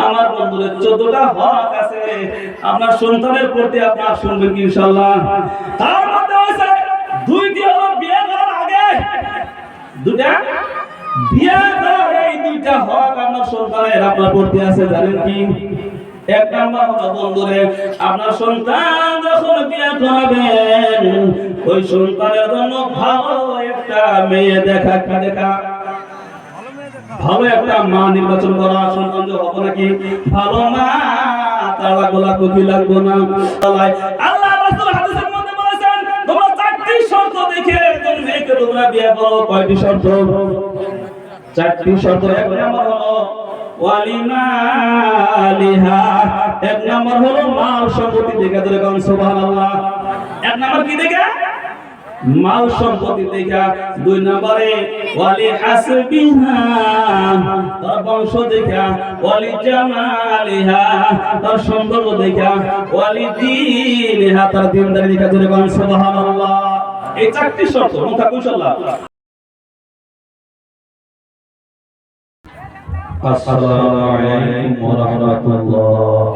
আমার বন্ধুদের 14টা হক আছে আপনার সন্তানের প্রতি আপনার শুনবেন কি ইনশাআল্লাহ। তার মধ্যে আছে দুইটি হলো বিয়ে করার আগে, দুটা বিয়ে করার এই দুইটা হক আপনার সন্তানের আপনার প্রতি আছে, জানেন কি? এক নাম্বার হলো বন্ধুরে, আপনার সন্তান যখন বিয়ে করাবেন ওই সন্তানের জন্য ভালো একটা মেয়ে দেখা, ভালো একটা মা নির্বাচন করা। সন্তান যে হবে নাকি ভালো মা, তারা গোলা কপি লাগবে না। আল্লাহ রাসূল হাদিসের মধ্যে বলেছেন তোমরা 4টি শর্ত দেখে কোন মেয়েকে তোমরা বিয়ে করো। কয়টি শর্ত? 4টি শর্ত। এক নাম্বার হলো ওয়ালিমালিহা, এক নাম্বার হলো মাল সম্পত্তি দেখে, ধরে কোন সুবহানাল্লাহ। এক নাম্বার কি দেখে? মাল সম্পত্তি দেখা। 2 নম্বরে ওয়ালি হাসবিহা, তার বংশ দেখা। ওয়ালি জামালিহা, তার সৌন্দর্য দেখা। ওয়ালি দীনিহা, তার দিনদারি দেখা। ধরে কোন সুবহানাল্লাহ। এই 4টি শর্ত মনে থাকুন ইনশাআল্লাহ। আসসালামু আলাইকুম ওয়া রাহমাতুল্লাহ।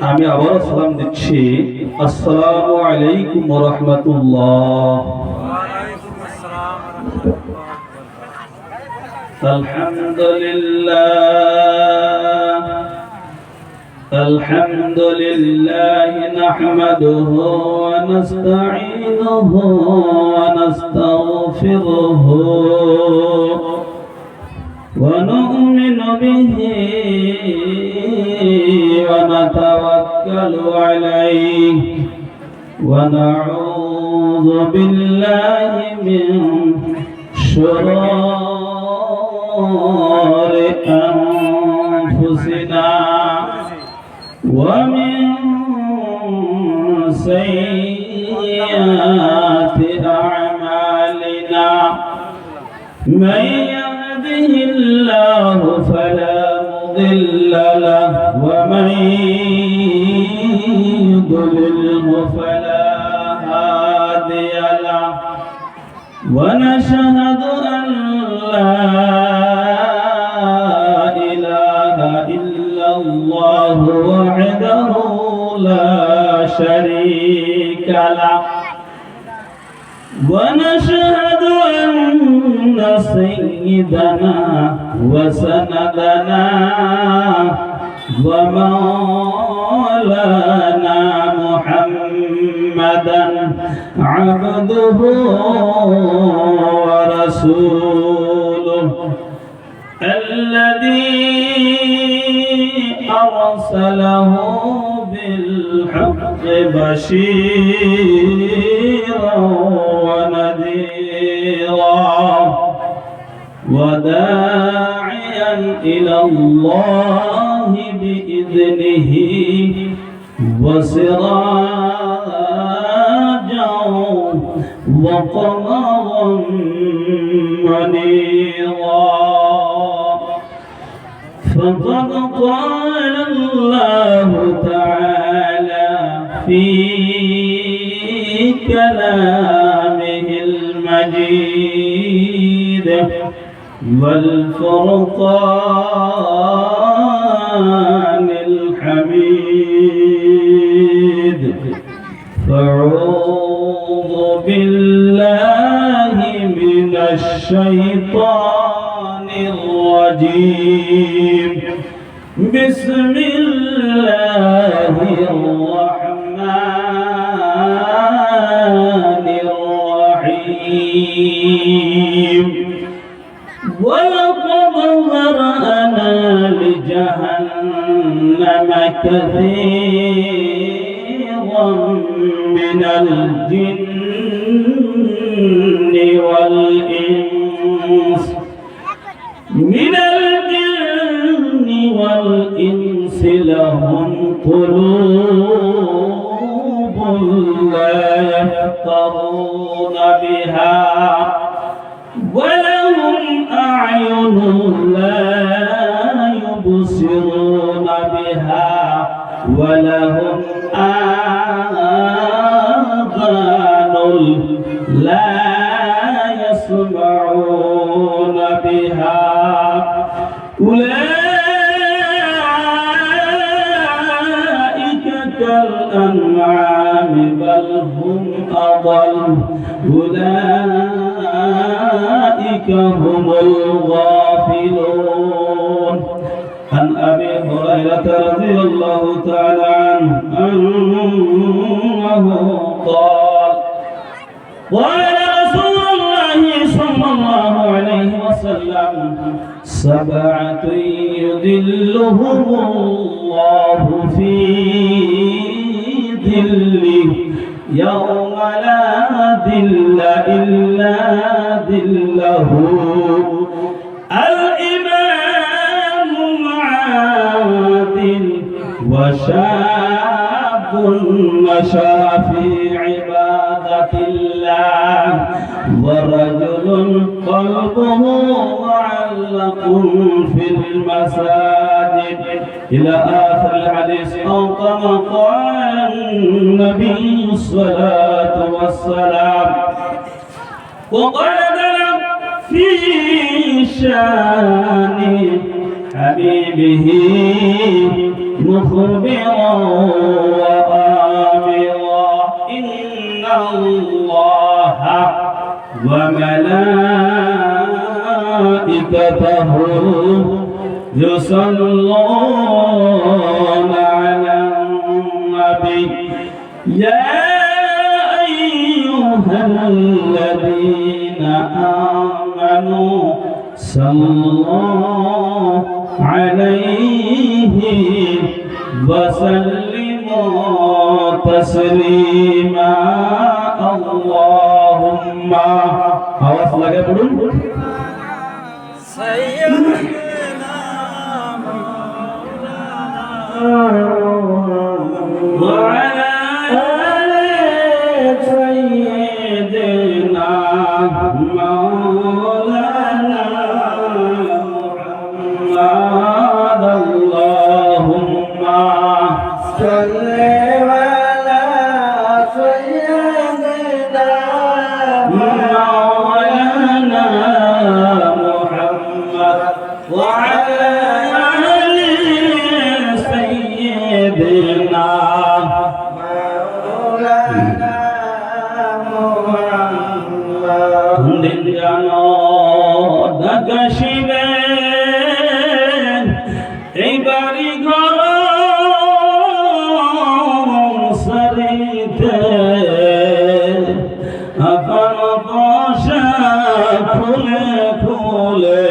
আমি আবার সালাম দিচ্ছি। আসসালামু আলাইকুম ওয়া রাহমাতুল্লাহ। আলহামদুলিল্লাহ নাহমাদুহু ওয়া নাস্তাঈনুহু ওয়া নাস্তাগফিরুহু ونؤمن به ونتوكل عليه ونعوذ بالله من شرور أنفسنا ومن سيئات أعمالنا. من يهده الله فلا مضل له ومن يضلله فلا هادي له. ونشهد أن لا إله إلا الله وحده لا شريك له. ونشهد أن سيدنا وسندنا ومولانا محمدا عبده ورسوله الذي أرسله بالحق بشيرا ونذيرا وداعيا إلى الله بإذنه وسراجا وقمرا منيرا. فقد قال الله تعالى في كلامه المجيد والفرقان الحميد. فأعوذ بالله من الشيطان الرجيم. بسم الله الرحمن الرحيم. ولقد ذرأنا لجهنم كثيرا من الجن والإنس لهم قلوب لا يفقهون بها ولهم أعين لا يبصرون بها ولهم آذان لا أولئك كالأنعام بل هم أضل أولئك هم الغافلون عن أبي هريرة رضي الله تعالى عنه قال قال رسول الله صلى الله عليه وسلم سبعة يذلهم الله في ظله يوم لا ظل إلا ظله الإمام عادل وشاب نشأ في عبادة الله ورجل قلبه معلق في المساجد إلى آخر الحديث أو كما قال النبي الصلاة والسلام. وقال في شان حبيبه مخبرا وآمرا إن الله وملائكته يصلون على النبي يا أيها الذين آمنوا صلوا عليه وسلموا تسليما اللهم আওয়াজ লাগে পড়ুন سيدنا وعلى آل سيدنا مولانا محمد اللهم صل على سيدنا مولانا محمد وعلى آل سيدنا مولانا محمد জানো দাকাশিবে এই বাড়ি ঘর সরিতে আপন পোশাক খুলে খুলে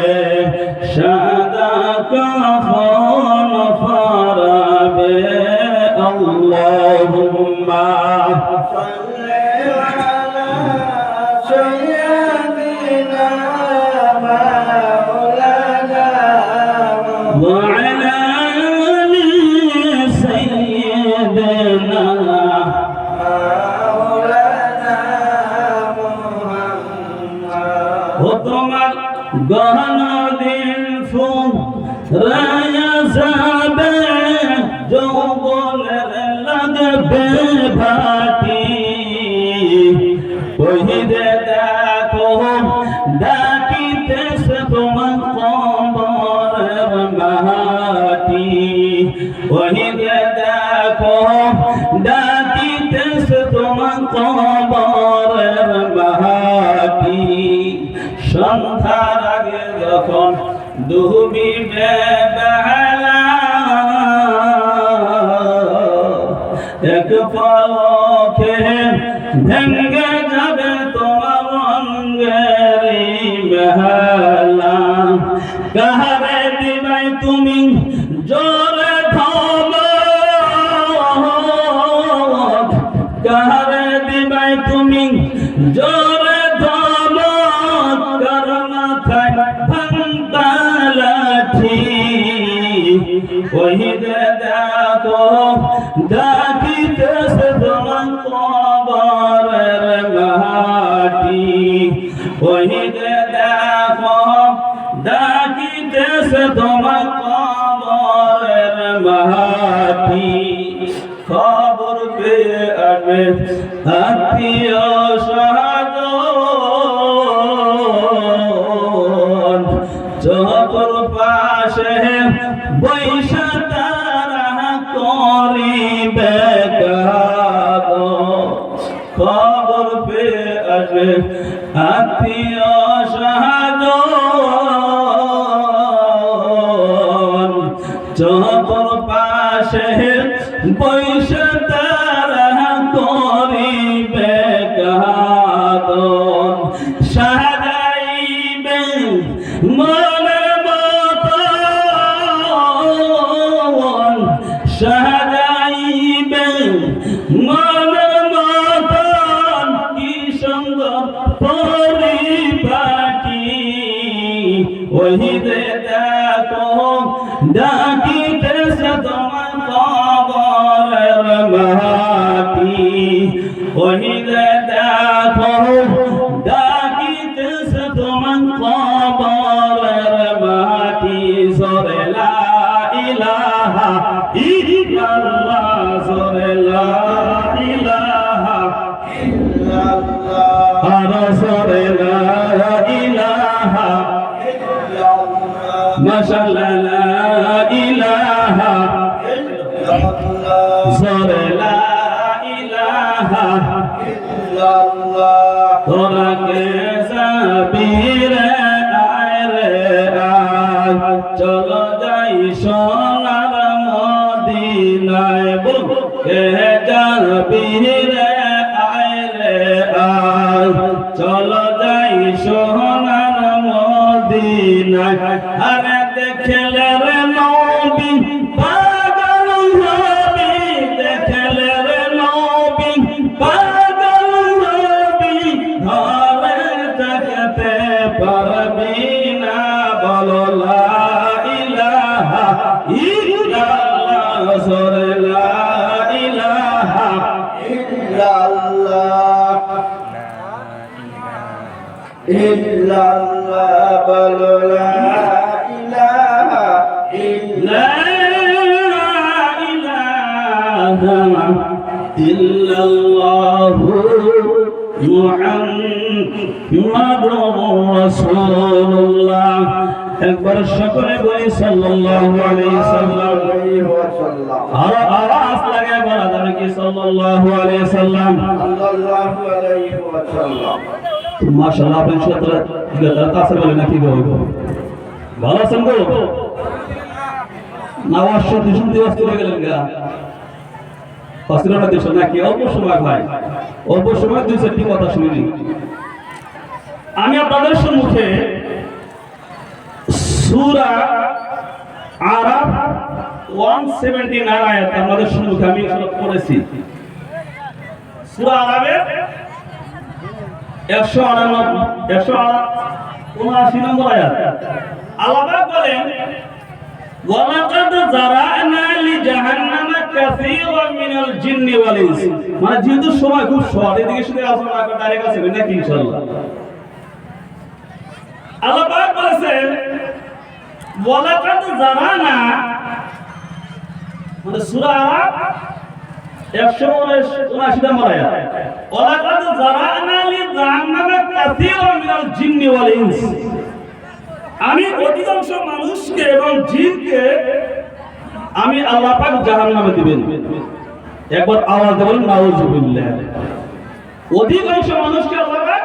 সাদা কাফন পরাবে আল্লাহুম্মা সাল্লি আলা সাইয়্যিদিনা মাওলানা وعلى آل سيدنا مولانا محمد وطمع গহনা দিন ফুরায়া যাবে যৌবনের লাগবে ভাটি ওহিদে দেখো ডাকিতেছে তোমার কবরের মাটি ওহিদে দেখো ডাকিতেছে তোমার কবরের মাটি সন্ধ্যার আগে যখন ডুবিবে বেলা এক পলকে ভেঙ্গে যাবে তোমার অঙ্গের বেলা কাহারে দিবাই তুমি জোরে ধমক কাহারে দিবাই তুমি জোরে ধমক কার মাথায় ভাঙতা লাঠি ওহিদে দেখো ডাকিতেছে তোমার কবরের মাটি ওহিদে দেখো ডাকিতেছে তোমার কবরের মাটি খবর পেয়ে আসবে আত্মীয় স্বজন চতুর পাশ পাশে বৈশা তারা করিবে খবর পে আসে আত্মীয় স্বজন চোখর পাশে বৈশা তারা করিবে সাজাইবে মনের মতন সাজাইবে মনের মতন কি সুন্দর পরিপাটি ওই রে দেখো ডাকিতেছে তোমার কবরের মাটি ওই রে দেখো ডাকিতেছে তোমার কবরের মাটি সরে লা ইলাহা ইল্লাল্লাহ সরে লা ইলাহা ইল্লাল্লাহ আর সরে লা ইলাহা ইল্লাল্লাহ মাশাআল্লাহ লা ইলাহা ইল্লাল্লাহ সরে লা ইলাহা ইল্লাল্লাহ তোরা কে সাবিরে আয় রে আয় চলো যাই সোনার মদিনায় বল কে যাবি রে আয় রে আয় চলো যাই সোনার মদিনায় আরে দেখলে রে নবী পাগল হবি দেখলে রে নবী পাগল হবি ঘরে থাকতে পারবি না বলো লা ইলাহা ইল্লাল্লাহ সরে লা ইলাহা ইল্লাল্লাহ ইল্লাল্লাহ বলো লা ইলাহা ইল্লাল্লাহ মুহাম্মাদুর রাসূলুল্লাহ একবার সকলে বলি সাল্লাল্লাহু আলাইহি সাল্লাম আর আওয়াজ লাগে বলা যাবে কি সাল্লাল্লাহু আলাইহি সাল্লাম সাল্লাল্লাহু আলাইহি ওয়াসাল্লাম মাশাআল্লাহ আপনি সতরা গলাটা আছে বলে নাকি গো ভালো আছেন গো নাওয়াজ শুনতে ব্যস্ত হয়ে গেলেন গা ফসিলটা দিছ নাকি অল্প সময় ভাই অল্প সময় দুই চারটি কথা শুনি আমি আপনাদের সম্মুখে সূরা আরাফ 179 আয়াত আমাদের সম্মুখে আমি পড়েছি সূরা আরাফের 179 নম্বর আয়াত আল্লাহ বলেন ওয়ালাকাদ জারানা লিজাহান্নামা কাসীরাম মিনাল জিন্নি ওয়াল ইনস মানে যেহেতু সময় খুব শর্ট এদিকে শুধু আলোচনা করে ডাইরেক্ট আছে নাকি ইনশাআল্লাহ আল্লাহ পাক বলেছেন ওয়ালাকাদ জারানা মানে সূরা আরাফ 179 নম্বর আয়াত ওয়ালাকাদ জারানা লিজাহান্নামা কাসীরাম মিনাল জিন্নি ওয়াল ইনস আমি অধিকাংশ মানুষকে এবং জিনকে আমি আল্লাহ পাক জাহান্নামে দিবেন একবার আওয়াজ দেবেন নাউজুবিল্লাহ অধিকাংশ মানুষকে আল্লাহ পাক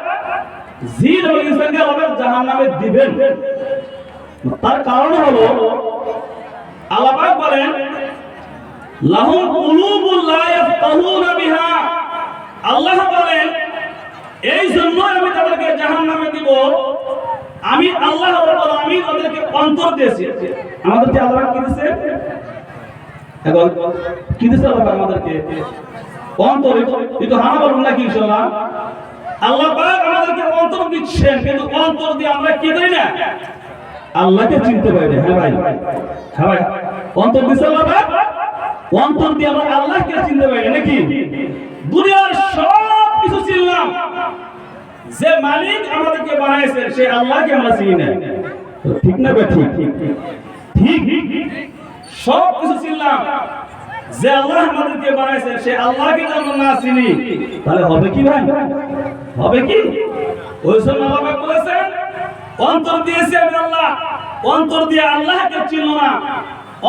জিন এবং ইনসানকে আল্লাহ পাক জাহান্নামে দিবেন তার কারণ হলো আল্লাহ পাক বলেন লাহুম কুলুবুল লা ইয়াফকাহুনা বিহা আল্লাহ বলেন এই জন্য আমি তাদেরকে জাহান্নামে দিব আমি আল্লাহ রাব্বুল আলামিন ওদেরকে অন্তর দিয়েছি আমাদেরকে আল্লাহ কি দিয়েছে এখন কি দিয়েছে আল্লাহ আমাদেরকে অন্তর এটা হানা বলুন নাকি ইনশাআল্লাহ আল্লাহ পাক আমাদেরকে অন্তর দিচ্ছেন কিন্তু অন্তর দিয়ে আমরা কি করি না আল্লাহকে চিনতে পারি না হ্যাঁ ভাই অন্তর দিয়েছে আল্লাহ পাক অন্তর দিয়ে আমরা আল্লাহকে চিনতে পারি না নাকি দুনিয়ার সব কিছু চিনলাম যে মালিক আমাদেরকে বানাইছেন সেই আল্লাহকে আমরা চিনি না ঠিক না বে ঠিক সব কিছু চিনলাম যে আল্লাহ আমাদেরকে বানাইছেন সেই আল্লাহকে আমরা না চিনি তাহলে হবে কি ভাই হবে কি ওই জন্য আল্লাহ বলেছেন অন্তর দিয়েছি আমি আল্লাহ অন্তর দিয়ে আল্লাহকে চিনল না,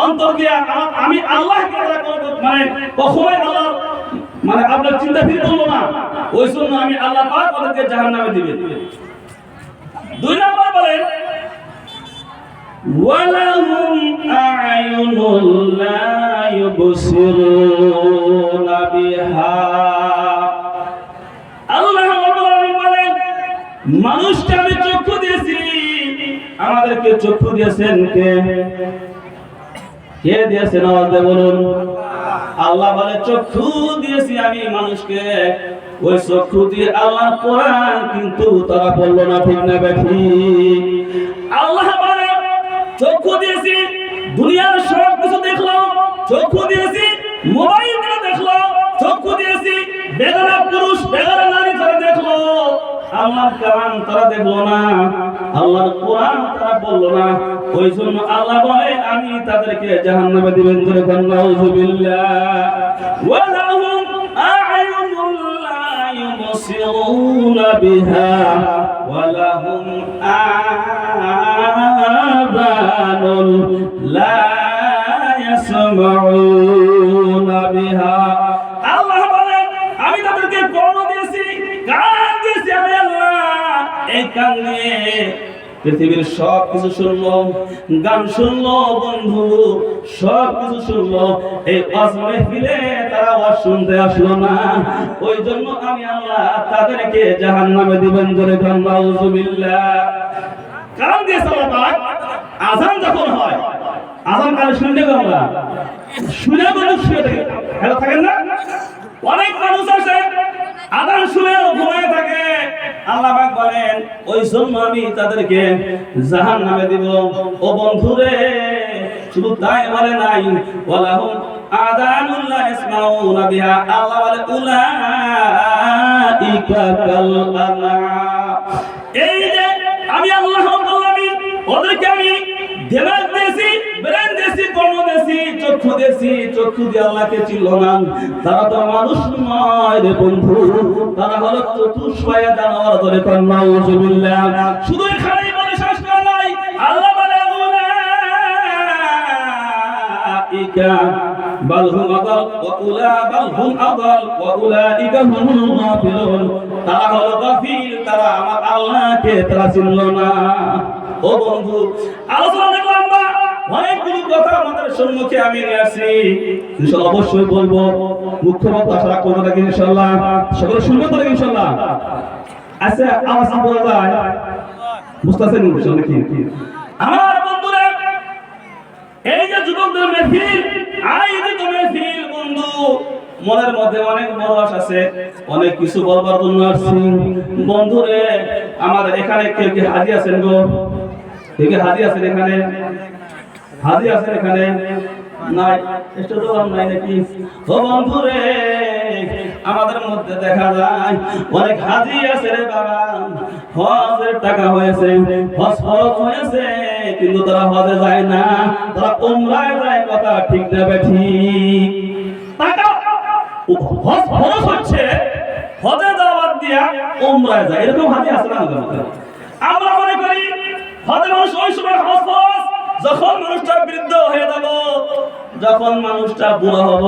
অন্তর দিয়ে আমি আল্লাহকে মানে কখনোই আল্লাহ মানে আপনার চিন্তা ফিরে করলো না, ওই জন্য আমি আল্লাহ পাক ওদেরকে জাহান্নামে দিবেন। 2 নম্বর বলেন ওয়ালাহুম আ'য়ুনুল লা ইউবসিরুনা বিহা। আল্লাহ রাব্বুল আলামিন বলেন মানুষকে আমি চক্ষু দিয়েছি, আমাদেরকে চক্ষু দিয়েছেন কে? কে দিয়েছেন আওয়াজ বলুন। আল্লাহ বলে চক্ষু দিয়েছি আমি মানুষকে, ওই চক্ষু দিয়ে আল্লাহর কোরআন কিন্তু তারা বললো না, ঠিক না বেঠি? আল্লাহ বলে চক্ষু দিয়েছি, দুনিয়ার সব কিছু দেখলো, চক্ষু দিয়েছি মোবাইল দিয়ে দেখলো, চক্ষু দিয়েছি বেগানা পুরুষ বেগানা নারী তারা দেখলো, আল্লাহর কালাম তারা দেখলো না, আল্লাহর কোরআন তারা বললো না, ওই জন্য আল্লাহ বলে আমি তাদেরকে জাহান্নামে দিবেন। জোরে বলেন নাউযুবিল্লাহ। ওয়ালাহুম আ'য়ুনুল লা ইউবসিরুনা বিহা ওয়ালাহুম আযানুল লা ইয়াসমাউনা বিহা। আল্লাহ বলেন আমি তাদেরকে কর্ণ দিয়েছি, কান দিয়েছি আমি আল্লাহ, এই কান নিয়ে পৃথিবীর সব কিছু শুনলো, গান শুনলো, বন্ধু সব কিছু শুনলো, এই ওয়াজ মাহফিলে তারা ওয়াজ শুনতে আসলো না, ওই জন্য আমি আল্লাহ তাদেরকে জাহান্নামে দিবেন। জোরে বলেন নাউযুবিল্লাহ। কান দিয়ে আল্লাহ পাক আযান যখন হয়, আযান কানে শুনতে আমরা শুনে বলে শুয়ে থাকে, ভালো থাকেন না? অনেক মানুষ আছে আযান শুনে ঘুমিয়ে থাকে, আল্লাহ পাক বলেন ওই জন্য আমি তাদেরকে জাহান্নামে দিব। ও বন্ধুরে শুধু তাই বলে নাই, ওয়ালাহুম আযানুল লা ইয়াসমাউনা বিহা, আল্লাহ বলে উলাইকা কাল আনআম। এই যে আমি আল্লাহ রাব্বুল আলামিন ওদেরকে আমি দিমাগ দিয়েছি, ব্রেন দিয়েছি, কর্ণ দিয়েছি, চক্ষু দিয়েছি, চক্ষু দিয়ে আল্লাহকে চিনল না, তারা তো মানুষ নয় রে বন্ধু, তারা হলো চতুষ্পায়া জানোয়ার। ধরে কর নাউযুবিল্লাহ। শুধু এখানেই বলে শেষ করা নাই, আল্লাহ বলে উলাইকা বাল হুম আদাল ওয়া উলা বাল হুম আদাল ওয়া উলাইকা হুমুল গাফিলুন, তারা হলো গাফিল, তারা আমার আল্লাহকে তারা চিনল না। ও বন্ধু আলোচনা দেখলাম বা অনেকগুলো কথা আমাদের সম্মুখে আমি নিয়ে আসি, ইনশাআল্লাহ অবশ্যই বলবো, মুখ্য বক্তা আশা করতে থাকি ইনশাআল্লাহ, সকলে শুনবে তো ইনশাআল্লাহ। আচ্ছা আওয়াজ বলা যায় বুঝতেছেন ইনশাআল্লাহ কি? আমার বন্ধুরা এই যে যুবকদের মেহফিল, আয়োজিত মেহফিল, বন্ধু মনের মধ্যে অনেক মরস আছে, অনেক কিছু বলবার জন্য আসছি। বন্ধুরে আমাদের এখানে কে কে হাজি আছেন গো? কে কে হাজি আছেন এখানে? হাজি আছেন এখানে? নাই, স্টেডিয়াম নাই নাকি? ও বন্ধুরে আমাদের মধ্যে দেখা যায় অনেক হাজি আছে রে বাবা, হজের টাকা হয়েছে, হজ ফরজ হয়েছে, কিন্তু তারা হজে যায় না, তারা উমরায় যায়। কথা ঠিক না বেঠিক? টাকা হজ ফরজ হচ্ছে, হজে যাওয়ার দিয়া উমরায় যায়, এরকম হাজি আছে না? আমরা মনে করি হজে মানুষ ওই সময় হজ ফরজ যখন মানুষটা বৃদ্ধ হয়ে যাব, যখন মানুষটা বুড়া হব,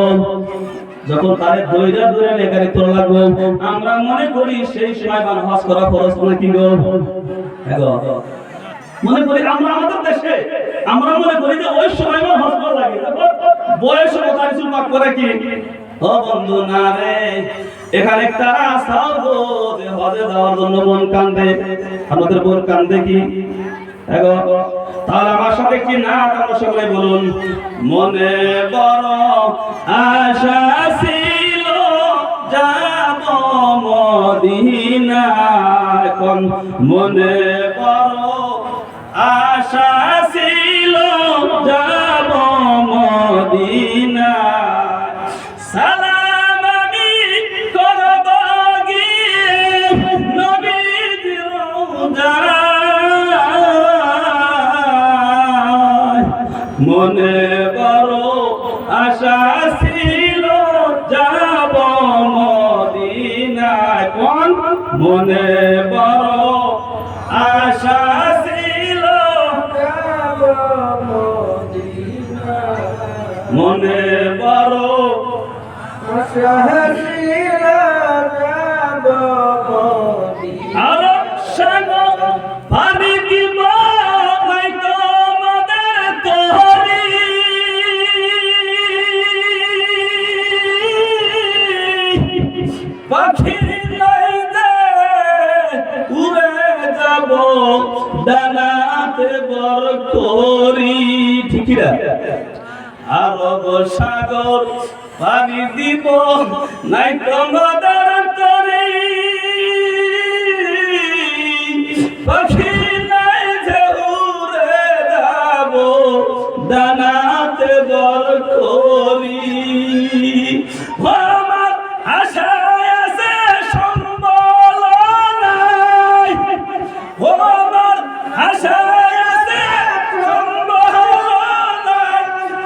যখন তারে দইরা দইরা লেখারি তোলা লাগবে, আমরা মনে করি সেই সময় মানুষ হজ করা ফরজ করে। কি গো মনে করি আমরা আমাদের দেশে আমরা মনে করি যে ওই সময় হজ করা লাগে, বয়স কিছু পাক করে কি? ও বন্ধু না রে, এখানে তারা সাধু যে হজে যাওয়ার জন্য মন কান্দে, আমাদের মন কান্দে কি? তাহলে আমার সাথে কি না আমরা সবাই বলুন, মনে বড় আশা ছিল যাব মদিনায়, কোন মনে বড় আশা ছিল যাব মদিনায়, সালাম আমি করব গিয়ে নবীর রওজায়, মনে বড় আশা ছিল যাব মদিনায়, কোন মনে বড় আশা ছিল যাব মনে বড় আর সাগর পানি দিব নাই তোমাদের তরি পাখি নাই দে উড়ে যাব ডানাতে বর করি ঠিক না আরব সাগর পানি দিব নাই তোমাদের তরি পাখি নাই যে উড়ে যাব ডানাতে বর করি আমার আশায় আছে সম্বল নাই আমার আশায় আছে সম্বল নাই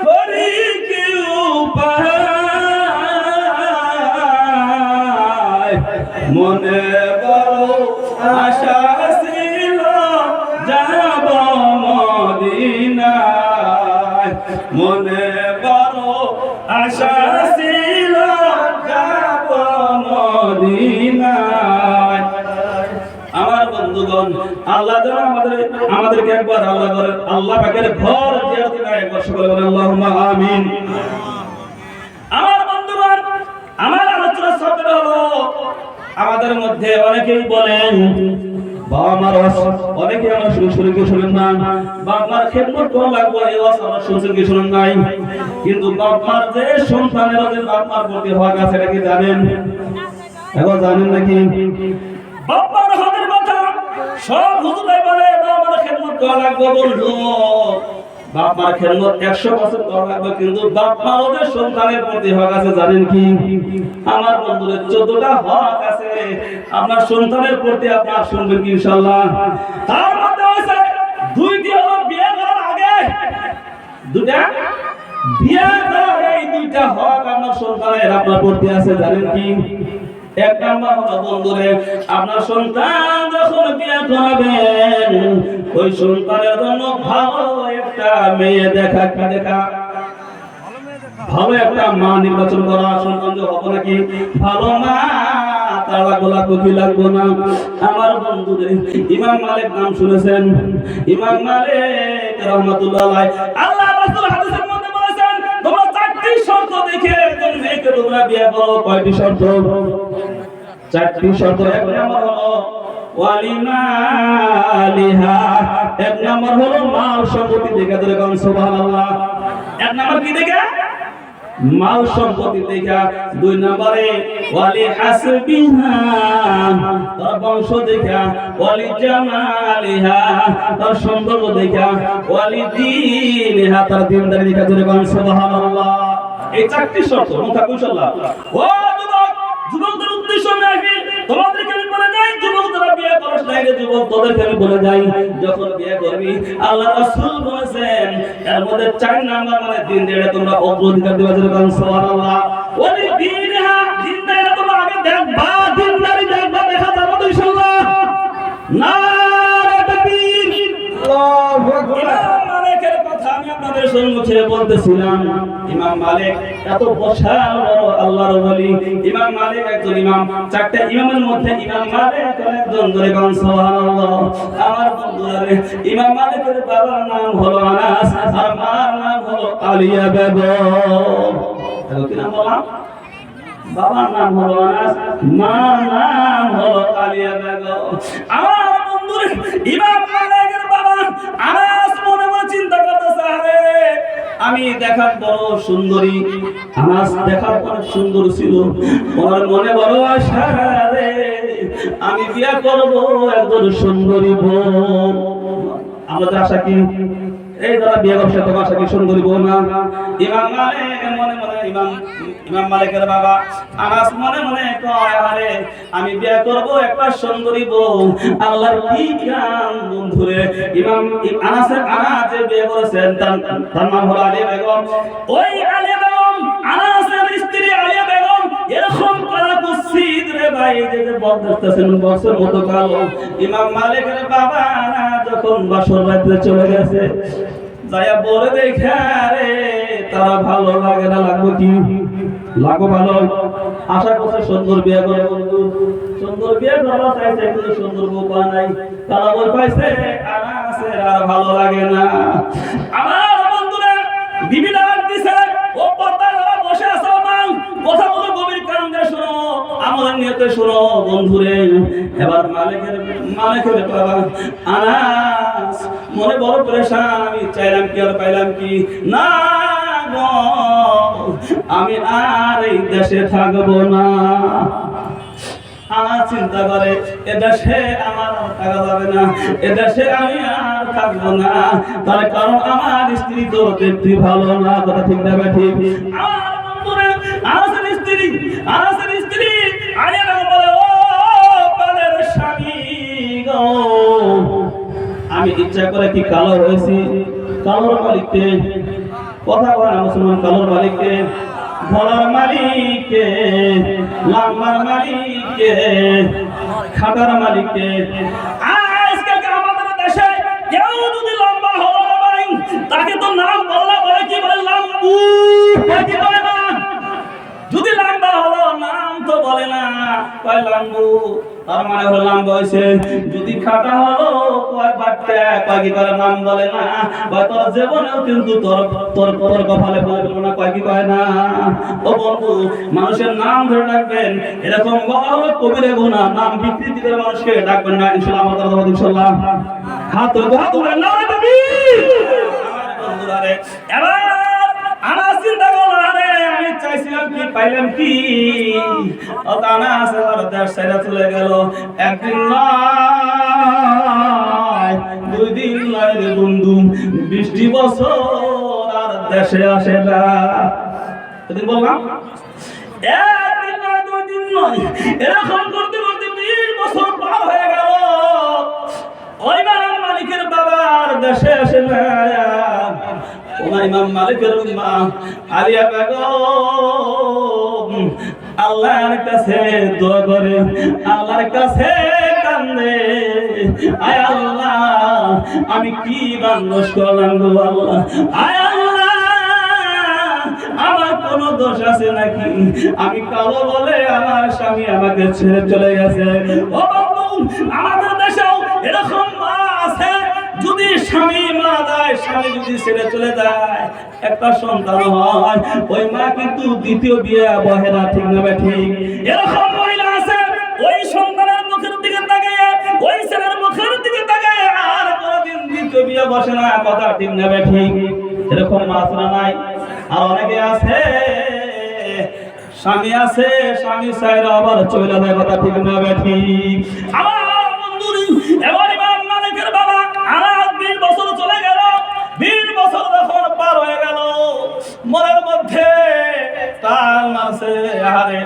করি কি উপায় মনে বড় আশা ছিল যাব মদিনায় মনে বড় আশা ছিল যাব মদিনায় আমার বন্ধুগণ আল্লাহ যেন আমাদেরকে একবার আল্লাহ পাকের ঘর জিয়ারত করে একবার সকলে বলেন আল্লাহুম্মা আমিন। আমার বন্ধুগণ আমার আলোচনা সফল হলো আমাদের মধ্যে অনেকেই বলেন বাবা মার অনেকে আমরা শুরু শুনেন না বাবা মার খেদমত করা লাগবে এই ওয়াজ আমরা শুনছেন কি শুনেন নাই কিন্তু বাবা মার যে সন্তানের যে বাবা মার প্রতি হক আছে এটা কি জানেন এখন জানেন নাকি বাবা মার হকের কথা সব হুজুরাই বলে বাবা মার খেদমত করা লাগবে বলছো বাপ মার খেদমত 100% করা লাগবে কিন্তু বাপ মার ওদের সন্তানের প্রতি হক আছে জানেন কি আমার বন্ধুদের 14টা হক আছে আপনার সন্তানের প্রতি আপনার শুনবেন কি ইনশাআল্লাহ তার মধ্যে আছে দুইটি হলো বিয়ে করার আগে দুটা বিয়ে করার এই দুইটা হক আপনার সন্তানের আপনার প্রতি আছে জানেন কি এক নাম্বার হলো বন্ধুরে আপনার সন্তান যখন বিয়ে করাবেন ওই সন্তানের জন্য ভালো একটা মেয়ে দেখা ভালো একটা মা নির্বাচন করা সন্তান যে হবে নাকি ভালো মা তারা গোলা কপি লাগবে না আমার বন্ধুদের ইমাম মালিক নাম শুনেছেন ইমাম মালিক রাহমাতুল্লাহ আলাইহি আল্লাহ রাসূল হাদিসের মধ্যে বলেছেন তোমরা চারটি শর্ত দেখে একজন মেয়েকে তোমরা বিয়ে করো কয়টি শর্ত চারটি শর্ত এক নাম্বার হলো ওয়ালিমালিহা এক নাম্বার হলো মাল সম্পত্তি দেখে ধরে কোন সুবহানাল্লাহ এক নাম্বার কি দেখে মাল সম্পত্তি দেখা দুই নম্বরে ওয়ালি হাসবিহা তার বংশ দেখা ওয়ালি জামালিহা তার সৌন্দর্য দেখা ওয়ালি দীনিহা তার দিনদারি দেখা ধরে কোন সুবহানাল্লাহ এই চারটি শর্ত মুখা ইনশাআল্লাহ ও যুবকদের উদ্দেশ্য মাহফিল তোমাদেরকে আমি বলে যাই যুবক যারা বিয়ে করছ না রে যুবক তোদেরকে আমি বলে যাই যখন বিয়ে করবি আল্লাহ রাসূল বলেছেন এর মধ্যে 4 নাম্বার মানে দিন দেড়ে তোমরা অগ্রাধিকার দিবা যেরকম সুবহানাল্লাহ ওই দিনহা দিন দেড়ে তোমরা আগে দেখবা দিনদারি দেখবা দেখা যাবে তো ইনশাআল্লাহ নারে তাকবীর আল্লাহু আকবার মালিকের কথা আমি আপনাদের সম্মুখে বলতেছিলাম ইমাম মালিক এত বিশাল বড় আল্লাহর ওলি ইমাম মালিক একজন ইমাম চারটি ইমামের মধ্যে ইমাম মালিক একজন ধরে কোন সুবহানাল্লাহ আমার বন্ধুরা ইমাম মালিকের বাবার নাম হলো আনাস আর মার নাম হলো আলিয়া বেগম এত কি নাম বললাম বাবার নাম হলো আনাস মার নাম হলো আলিয়া বেগম আমার বন্ধুরা ইমাম মালিকের বাবা আনাস মনে মনে চিন্তা করতেছে আরে আমি দেখার বড় সুন্দরী আনাস দেখার পর সুন্দর ছিল ওর মনে বড় আশা রে আমি বিয়ে করব একজন সুন্দরী বউ আমাদের আশা কি এই যারা বিয়ে করছে তোমার আশা কি সুন্দরী বউ না ইমাম মালিক মনে মনে ইমাম মালিকের বাবা আনাস মনে মনে কয় আরে আমি বিয়ে করব একটা সুন্দরী বউ আল্লাহর কি কাম বন্ধুরে ইমাম আনাস যে বিয়ে করেছেন তার নাম হলো আলিয়া বেগম ওই আলিয়া বেগম আনাসের স্ত্রী আলিয়া বেগম এরকম কালা কুসিদ রে ভাই যে বলতেছেন বছর মতো কালো ইমাম মালিকের বাবা যখন বাসর রাতে চলে গেছে যাইয়া বলে দেখে রে তারা ভালো লাগে না, লাগবে কি লাগো ভালো। আশা করছে সুন্দর বিয়ে করে বন্ধু, সুন্দর বিয়ে করা চাইছে কিন্তু সুন্দর বউ পায় নাই, তারা বল পাইছে আনাসে আর ভালো লাগে না। আমার বন্ধুরা বিবি ডাক দিছে, ও পর্দায় বসে আছো মা, কথাগুলো গভীর কান দিয়ে শোনো, আমাদের নিয়তে শোনো বন্ধুরে। এবার মালিকের বাবা আনাস মনে বড় পরেশান, আমি চাইলাম কি আর পাইলাম কি না গো, আমি আর এই দেশে থাকবো না। আমার চিন্তা করে এ দেশে আমার থাকা যাবে না, এ দেশে আমি আর থাকবো না, তার কারণ আমার স্ত্রী তো দেখতে ভালো না, কথা ঠিক না ঠিক। আমার বন্ধুরা আনাসের স্ত্রী আরিয়া বলে, ও পালের স্বামী গো, আমি ইচ্ছা করে কি কালো হয়েছি? কালোর মালিককে কথা বলা মুসলমান, কালোর মালিককে, ভোলার মালিককে, লাম্বার মালিককে, খাটার মালিককে। আজকালকে আমাদের দেশে কেউ যদি লম্বা হলো ভাই, তাকে তো নাম বললা বলে কি বলে লাম্বু, কি বলে না? যদি লম্বা হলো নাম তো বলে না, কয় লাম্বু, তার মানে হলো লম্বা হয়েছে। যদি খাটা হলো কয় বাট্টা, কয় কি করে নাম বলে না, কয় তোর জীবনেও কিন্তু তোর কপালে বলবে না, কয় কি কয় না। ও বন্ধু, মানুষের নাম ধরে ডাকবেন, এরকম বলা হলো কবিরে গুনাহ, নাম বিকৃতি করে মানুষকে ডাকবেন না ইনশাআল্লাহ। আমার কথা বলি ইনশাআল্লাহ, হাত তুলে নারে তাকবীর। বন্ধুরা রে, এবার আনাস চিন্তা করলো, আরে আমি চাইছিলাম কি পাইলাম কি, ও আনাস এবার দেশ ছেড়ে চলে গেল। একদিন নয়, 2 দিন নয় রে বন্ধু, 20 বছর আর দেশে আসে না। এদিন বললাম একদিন নয় 2 দিন নয়, এরকম করতে করতে 20 বছর পার হয়ে গেল। ওই মালিকের বাবা আর দেশে আসে না। ইমাম মালিকের মা আলিয়া বেগম আল্লাহর কাছে দোয়া করে, আল্লাহর কাছে কান্দে, আয় আল্লাহ আমি কি বান্দোষ করলাম গো আল্লাহ, আয় আল্লাহ আমার কোন দোষ আছে নাকি? আমি কালো বলে আমার স্বামী আমাকে ছেড়ে চলে গেছে। ও বাবু, আমাদের দেশেও এরকম মা আছে, যদি স্বামী মারা যায়, স্বামী যদি ছেড়ে চলে যায়, একটা সন্তান হয়, ওই মা কিন্তু দ্বিতীয় বিয়ে বহে না, ঠিক না ঠিক? এরকম মহিলা আছে, ওই সন্তানের মুখের দিকে তাকিয়ে, ওই ছেলের মুখের দিকে তাকিয়ে আর কোনদিন দ্বিতীয় বিয়ে বসে না, কথা ঠিক না ঠিক? এরকম মা আছে না নাই? আর অনেকে আছে স্বামী আছে, স্বামী ছাইরা আবার চলে যায়, কথা ঠিক না ঠিক? আমার বন্ধুরা, এবার ইমাম মালিকের বাবা আনাস 20 বছর চলে গেল। 20 বছর যখন পার হয়ে গেল, মনের মধ্যে তার মাসে আরে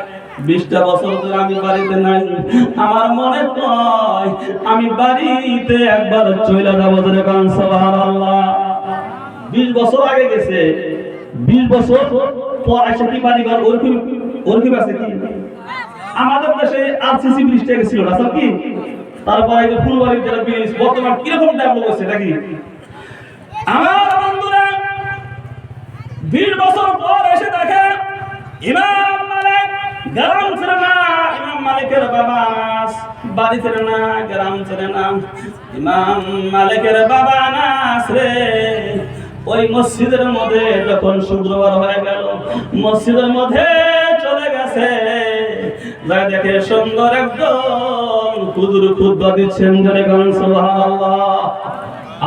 20টা বছর ধরে আমি বাড়িতে নাই, আমার মনে কয় আমি বাড়িতে একবার চলে যাবো, ধরে কারণ সুবহানাল্লাহ। 20 বছর আগে গেছে, 20 বছর পর এসে কি বাড়ি ঘর ওরকম আছে কি? আমাদের দেশে আরসিসি ব্রিজটা গেছিল না স্যার কি? তারপরে এই ফুলবাড়ির যারা ব্রিজ বর্তমান কিরকম ডেভেলপ হচ্ছে নাকি? আমার বন্ধুরা 20 বছর পর এসে দেখে ইমাম মালিক গ্রাম ছেড়ে না, ইমাম মালিকের বাবা আনাস বাড়ি ছেড়ে না, গ্রাম ছেড়ে না। ইমাম মালিকের বাবা আনাস রে ওই মসজিদের মধ্যে যখন শুক্রবার হয়ে গেল, মসজিদের মধ্যে চলে গেছে, যাই দেখে সুন্দর একদম হুজুর খুতবা দিচ্ছেন, জোরে বলেন সুবহানাল্লাহ।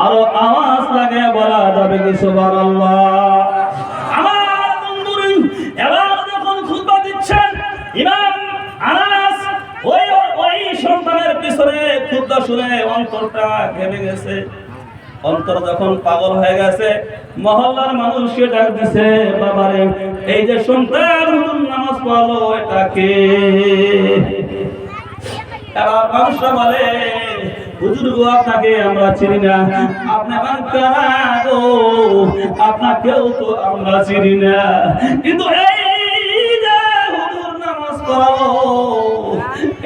আরো আওয়াজ লাগে বলা যাবে কি সুবহানাল্লাহ? আমার বন্ধুরা, এবার যখন খুতবা দিচ্ছেন ইমাম আনাস, ওই সন্তানের পিছনে খুতবা শুনে অন্তরটা ঘেমে গেছে। অন্তর যখন পাগল হয়ে গেছে, মহল্লার মানুষকে ডাক দিছে, বাবারে এই যে সন্তান নামাজ পড়লো এটাকে। এবার মানুষরা বলে, হুজুর গো আপনাকে আমরা চিনি না, আপনি কারা গো, আপনাকেও তো আমরা চিনি না, কিন্তু এই যে হুজুর নামাজ পড়ালো,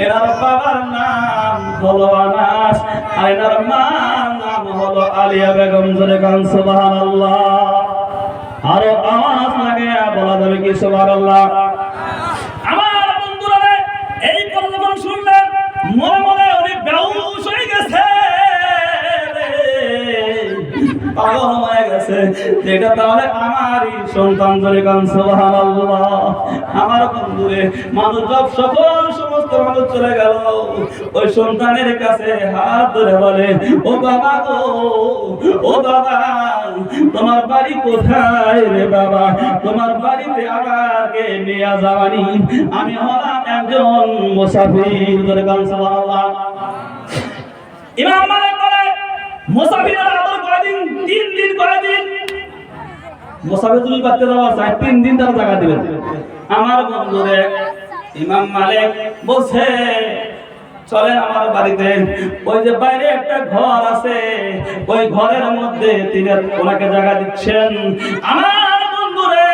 এনার বাবার নাম হলো আনাস, আর এনার মার নাম হলো আলিয়া বেগম জোরে গান সুবহানাল্লাহ। আরো আওয়াজ লাগে বলা যাবে কি সুবহানাল্লাহ? আমার বন্ধুরা এই কথা যখন শুনলেন মনে মনে অনেক বেহুশ হয়ে গেছে, পাগল হয়ে গেছে। এটা তাহলে আমারই সন্তান, জোরে গান সুবহানাল্লাহ। আমার বন্ধুরে মানুষ সকল সমস্ত মানুষ চলে গেল, ওই সন্তানের কাছে হাত ধরে বলে, ও বাবা গো, ও বাবা তোমার বাড়ি কোথায় রে বাবা? তোমার বাড়িতে আমাকে নিয়ে যাওয়ানি, আমি হলাম একজন মুসাফির, জোরে গান সুবহানাল্লাহ। ইমাম মালিক বলে মুসাফিরের আদর কয়দিন? 3 দিন। কয়দিন? মুসাফির যদি করতে যাওয়া চায় 3 দিন তার জায়গা দিবেন। আমার বন্ধুরে ইমাম মালিক বলছে চলেন আমার বাড়িতে, ওই যে বাইরে একটা ঘর আছে, ওই ঘরের মধ্যে তিনি ওনাকে জায়গা দিচ্ছেন। আমার বন্ধুরে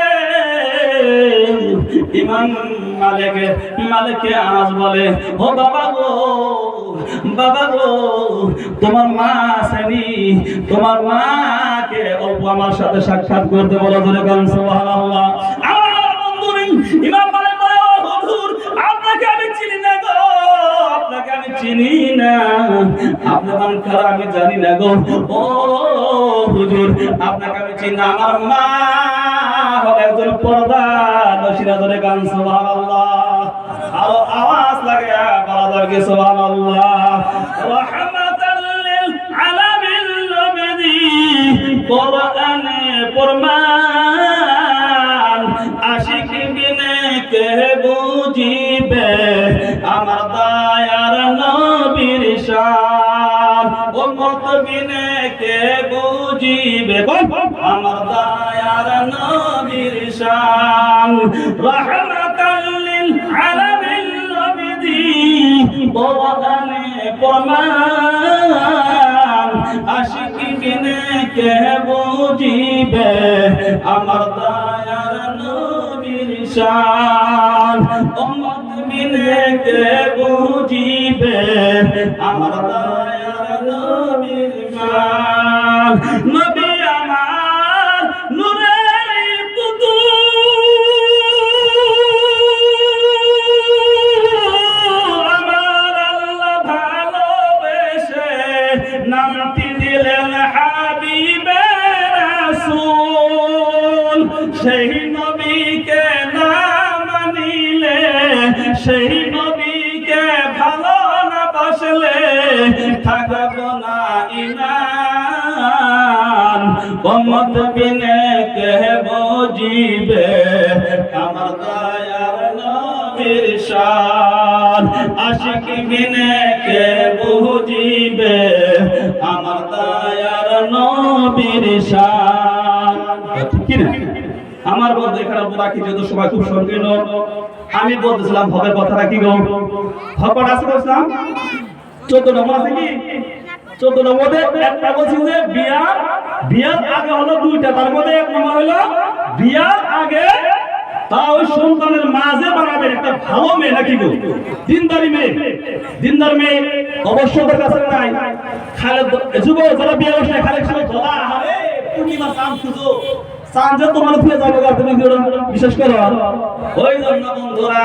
ইমাম মালিককে আনাস বলে, ও বাবা গো, বাবা গো তোমার মা আসেনি, তোমার মাকে অল্প আমার সাথে সাক্ষাৎ করতে বলো, জোরে গান সুবহানাল্লাহ। আমার বন্ধুরে ইমাম মালিক বলে, ও হুজুর আপনাকে আমি চিনি না গো, আপনাকে আমি চিনি না, আপনার নাম কারা আমি জানি না গো, ও হুজুর আপনাকে আমি চিনি না, আমার মা হলো একজন পর্দানশীলা, জোরে গান সুবহানাল্লাহ। আরো আওয়াজ লাগে বলা যাবে সুবহানাল্লাহ। রাহমাতাল লিল আলামিন নবী কোরআনে ফরমান, আশিক বিনে কে বুঝিবে আমার দয়ার নবীর শান, উম্মত বিনে কে বুঝিবে আমার দয়ার নবীর শান। রাহমাতাল লিল আলামিন নবী কোরআনে ফরমান, আশিক বিনে কে বুঝিবে আমার দয়ার নবীর শান, উম্মত বিনে কে বুঝিবে আমার দয়ার নবীর শান। নবী আমার নূরের পুতুল, আমার আল্লাহ ভালোবেসে নামটি দিলেন হাবিবে রাসূল। সেই নবীকে না মানিলে, সেই নবীকে ভালো না বাসলে থাকব না ঈমান, উম্মত বিনে কে বুঝিবে আমার দয়ার নবীর শান, আশিক বিনে কে বুঝিবে আমার দয়ার নবীর শান। ঠিক না? আমার বন্ধু এখানে রাখি, যেহেতু সময় খুব সংকীর্ণ, আমি বলতেছিলাম ভবের কথাটা কি গো? ভবটা আছে বলছিলাম 14 নম্বর আছে কি? 14 নম্বরে একটা বলছি যে বিয়ার আগে হলো 2টা, তার মধ্যে 1 নম্বর হলো বিয়ার আগে তা ওই সন্তানের মাঝে বানাবেন একটা ভালো মেয়ে, নাকি গো? দিনদারি মেয়ে, দিনদার মেয়ে অবশ্যই ওদের কাছে নাই। খালেদ যুবক যারা বিয়ে করছে খালেদ ছিল ধরা, আরে পূর্ণিমা চাঁদ খুঁজো, চাঁদ যে তোমার ফিরে যাবে, তুমি বিশেষ করে ওই জন্য বন্ধুরা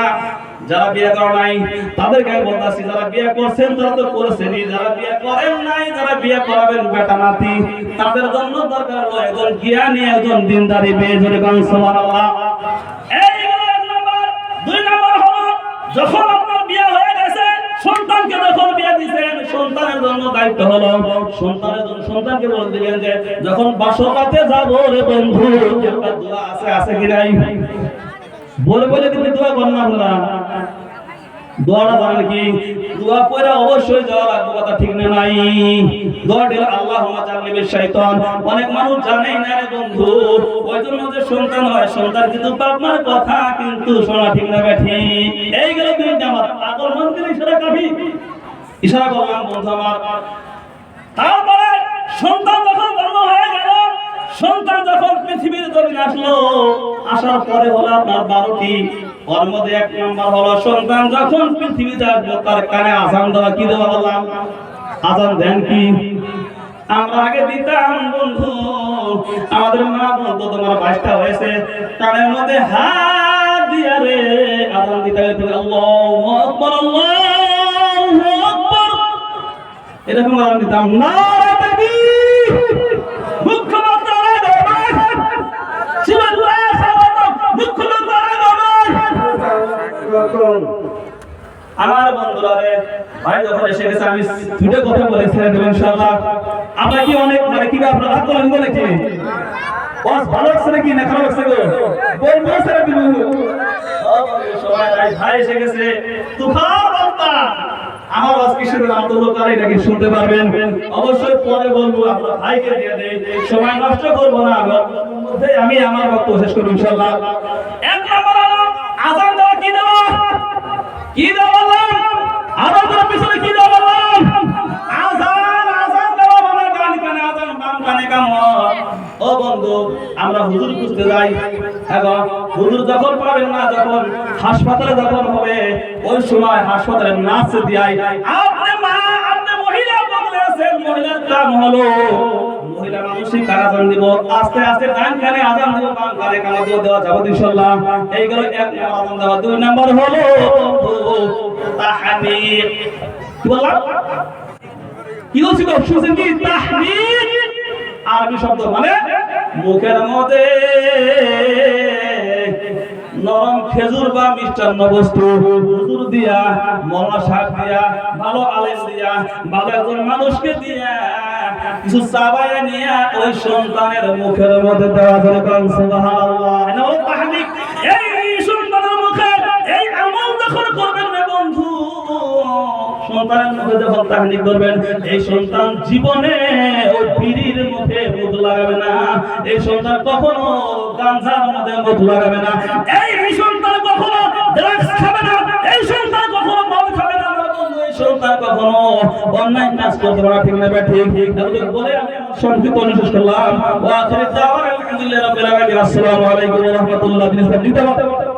যারা বিয়ে করে নাই তাদেরকে আমি বলতাছি, যারা বিয়ে করছেন তারা তো করেছেনই, যারা বিয়ে করেন নাই, যারা বিয়ে করাবেন বেটা নাতি, তাদের জন্য দরকার হলো একজন জ্ঞানী, একজন দিনদারি মেয়ে, জোরে গান সুবহানাল্লাহ। এই হলো 1 নম্বর। 2 নম্বর হলো যখন আপনার বিয়ে হয়ে গেছে, সন্তানকে যখন বিয়ে দিবেন, সন্তানের জন্য দায়িত্ব হলো সন্তানকে বলে দিবেন যে যখন বাসরাতে যাব রে বন্ধু, একটা দোয়া আছে কি নাই? বলে বলে কিন্তু দোয়া করেন না আপনারা। দোয়াটা জানেন কি? দোয়া পড়া অবশ্যই যাওয়া লাগবে, কথা ঠিক না নাই? দোয়াটা হলো আল্লাহুম্মা জান্নিবিশ শাইতান। অনেক মানুষ জানেই না রে বন্ধু, ওই জন্য যে সন্তান হয়, সন্তান কিন্তু বাপ মার কথা কিন্তু শোনা ঠিক না ঠিক। এইগুলো কিন্তু আমার পাগল মন্দির ইশারা কাফি, ইশারা করলাম বন্ধু আমার। তারপরে সন্তান যখন জন্ম হয়ে গেল, সন্তান যখন পৃথিবীর জমিনে আসলো, আসার পরে হলো আপনার 12টি। ওর মধ্যে 1 নম্বর হলো সন্তান যখন পৃথিবীতে আসবে তার কানে আযান দেওয়া। কি দেওয়া বললাম? আযান দেন কি? আমরা আগে দিতাম বন্ধু, আমাদের মা বলতো তোমার 22টা হয়েছে, কানের মধ্যে হাত দিয়া রে আযান দিতে হবে, আল্লাহু আকবার আল্লাহু আকবার, এরকম আযান দিতাম। নারে তাকবীর, মুখ্যমন্ত্রী আমার বন্ধুরা রে, ভাই যখন এসে গেছে আমি দুটো কথা বলেছিলাম ইনশাআল্লাহ। আমরা কি অনেক মানে কি আপনারা রাগ করেন বলে কি বস ভালো লাগছে নাকি না খারাপ লাগছে গো বলবো স্যার দিব সবাই ভাই এসে গেছে তুফান বার্তা আমার আজকে শুধু আন্তর্জাতিক নাকি শুনতে পারবেন, অবশ্যই পরে বলবো, আপনারা ভাইকে দিয়ে দেই, সময় নষ্ট করব না, আমি আমার বক্তব্য শেষ করব ইনশাআল্লাহ। এক নম্বর হলো আযান দেওয়া, কি দেওয়া, কি দেওয়া বললাম, আযান দেওয়ার পিছনে কি দেওয়া বললাম, আযান দেওয়া মানে ডান কানে আযান বাম কানে কামত। ও বন্ধু, আমরা হুজুর খুঁজতে যাই, এবং হুজুর যখন পাবেন না, যখন হাসপাতালে যখন হবে, ওই সময় হাসপাতালে নার্স দিয়াই আপনি মা আপনি মহিলা বদলে আছেন, মহিলার কাম হলো মহিলা মানুষই কার আযান দিব, আস্তে আস্তে ডান কানে আযান দিব, বাম কানে কামত দেওয়া যাবে ইনশাআল্লাহ। এই গেল এক নম্বর আযান দেওয়া। দুই নম্বর হলো তাহমিদ। কি বললাম, কি বলছি গো, শুনছেন কি? তাহমিদ আরবি শব্দ মানে মুখের মধ্যে নরম খেজুর বা মিষ্টান্ন বস্তু হুজুর দিয়া, মওলানা সাহেব দিয়া, ভালো আলেম দিয়া, ভালো একজন মানুষকে দিয়া কিছু চাবায়া নিয়া ওই সন্তানের মুখের মধ্যে দেওয়া যাবে। সুবহানাল্লাহ। এটা হলো তাহমিদ। এই সন্তানের মুখে এই আমল যখন করবেন না বন্ধু, সন্তানের মুখে যখন তাহমিদ করবেন, এই সন্তান জীবনে ওই বিড়ির মুখে মুখ লাগাবে না, এই সন্তান কখনো গাঁজার মধ্যে মুখ লাগাবে না, এই সন্তান কখনো ড্রাগস খাবে না, এই সন্তান কখনো মদ খাবে না, এই সন্তান কখনো অন্যায় কাজ করতে পারে। ঠিক না ঠিক? বলে আমি সংক্ষিপ্ত অনুশেষ করলাম। ওয়া আখিরু দাওয়ানা আলহামদুলিল্লাহি রাব্বিল আলামিন। আসসালামু আলাইকুম ওয়া রাহমাতুল্লাহি ওয়া বারাকাতুহু।